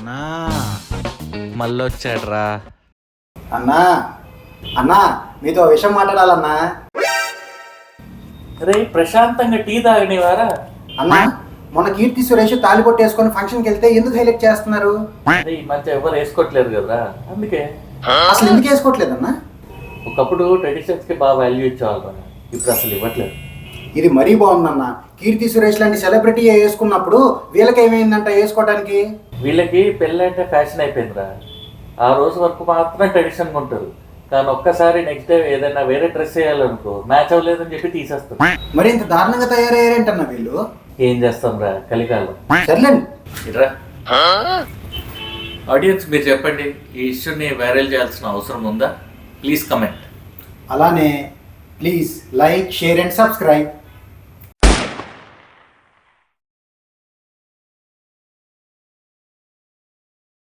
అన్నా మళ్ళీ వచ్చాడ్రా. అన్నా అన్నా మీతో విషయం మాట్లాడాలన్నా. రే ప్రశాంతంగా టీ తాగనివారా? అన్నా మొన్న కీర్తి సురేష్ తాలిబొట్టు వేసుకొని ఫంక్షన్కి వెళ్తే ఎందుకు హైలైట్ చేస్తున్నారు? ఈ మధ్య ఎవరు వేసుకోవట్లేదు కదరా, అందుకే. అసలు ఎందుకు వేసుకోవట్లేదన్నా? ఒకప్పుడు ట్రెడిషన్స్ కి బాగా వాల్యూ ఇచ్చేవాళ్ళం, ఇప్పుడు అసలు ఇవ్వట్లేదు. ఇది మరీ బాగుందన్న. కీర్తి సురేష్ లాంటి సెలబ్రిటీ వేసుకున్నప్పుడు వీళ్ళకి ఏమైందంట వేసుకోవడానికి? వీళ్ళకి పెళ్ళి అంటే ఫ్యాషన్ అయిపోయిందిరా. ఆ రోజు వరకు మాత్రం ట్రెడిషన్గా ఉంటారు, కానీ ఒక్కసారి నెక్స్ట్ డే ఏదైనా వేరే డ్రెస్ వేయాలనుకో మ్యాచ్ అవ్వలేదని చెప్పి తీసేస్తారు. మరి ఇంత దారుణంగా తయారయ్యారేంటన్నా వీళ్ళు? ఏం చేస్తాం రా, కలికాలం. సర్లేండి. ఇట్రా ఆడియన్స్, మీరు చెప్పండి, ఈ ఇష్యూని వైరల్ చేయాల్సిన అవసరం ఉందా? Please comment. అలానే please like, share and subscribe.